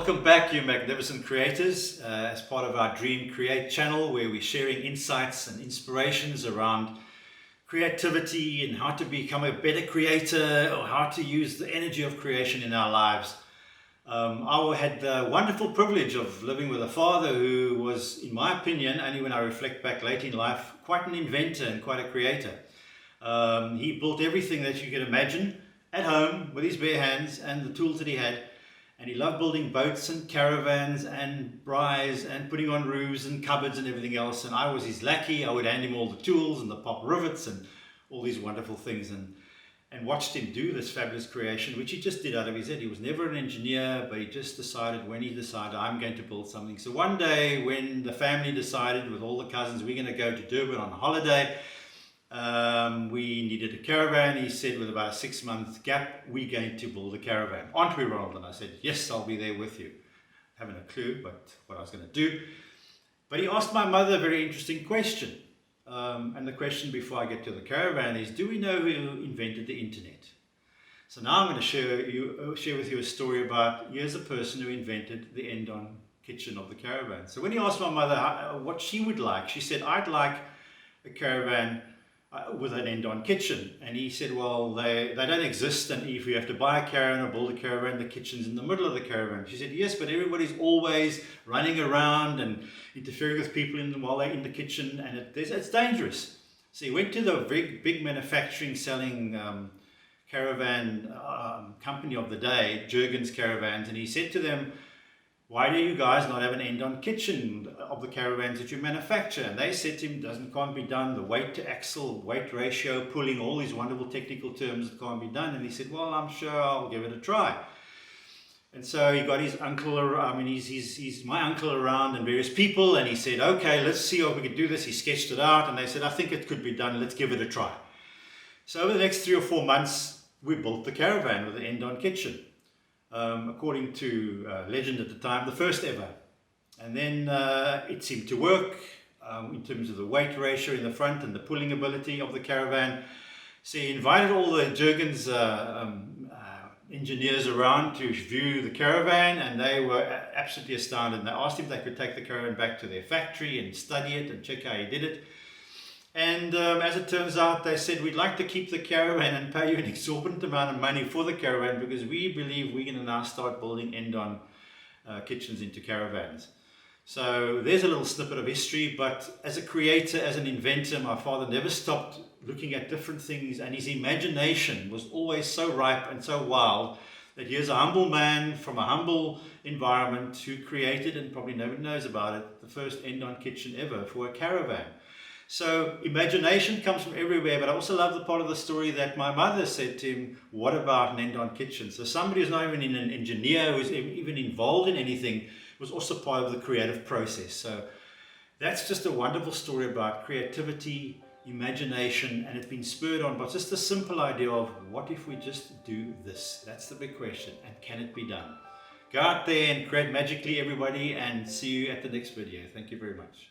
Welcome back, you magnificent creators, as part of our DreamCreate channel, where we're sharing insights and inspirations around creativity and how to become a better creator or how to use the energy of creation in our lives. I had the wonderful privilege of living with a father who was, in my opinion, only when I reflect back late in life, quite an inventor and quite a creator. He built everything that you could imagine at home with his bare hands and the tools that he had. And he loved building boats and caravans and braais and putting on roofs and cupboards and everything else. And I was his lackey. I would hand him all the tools and the pop rivets and all these wonderful things, and watched him do this fabulous creation, which he just did out of his head. He was never an engineer, but he just decided, when he decided, I'm going to build something. So one day when the family decided with all the cousins, we're going to go to Durban on a holiday, we needed a caravan. He said, with about a 6-month gap, we're going to build a caravan. Aren't we, Ronald? And I said, yes, I'll be there with you. Having a clue but what I was going to do. But he asked my mother a very interesting question. And the question before I get to the caravan is, do we know who invented the internet? So now I'm going to share with you a story about, here's a person who invented the end-on kitchen of the caravan. So when he asked my mother what she would like, she said, I'd like a caravan with an end-on kitchen. And he said, well, they don't exist, and if you have to buy a caravan or build a caravan, the kitchen's in the middle of the caravan. She said, yes, but everybody's always running around and interfering with people while they're in the kitchen, and it's dangerous. So he went to the big manufacturing selling caravan company of the day, Jurgen's Caravans, and he said to them, why do you guys not have an end-on kitchen of the caravans that you manufacture? And they said to him, can't be done. The weight to axle, weight ratio, pulling, all these wonderful technical terms that can't be done. And he said, well, I'm sure I'll give it a try. And so he got his uncle, he's my uncle around and various people. And he said, okay, let's see how we can do this. He sketched it out and they said, I think it could be done. Let's give it a try. So over the next 3 or 4 months, we built the caravan with an end-on kitchen. According to legend at the time, the first ever. And then it seemed to work in terms of the weight ratio in the front and the pulling ability of the caravan. So he invited all the Jurgen's engineers around to view the caravan, and they were absolutely astounded. And they asked if they could take the caravan back to their factory and study it and check how he did it. And as it turns out, they said, we'd like to keep the caravan and pay you an exorbitant amount of money for the caravan, because we believe we're going to now start building end-on kitchens into caravans. So there's a little snippet of history. But as a creator, as an inventor, my father never stopped looking at different things, and his imagination was always so ripe and so wild that here's a humble man from a humble environment who created, and probably nobody knows about it, the first end-on kitchen ever for a caravan. So imagination comes from everywhere, but I also love the part of the story that my mother said to him, what about an end-on kitchen? So somebody who's not even an engineer, who's even involved in anything, was also part of the creative process. So that's just a wonderful story about creativity, imagination, and it's been spurred on by just a simple idea of, what if we just do this? That's the big question, and can it be done? Go out there and create magically, everybody, and see you at the next video. Thank you very much.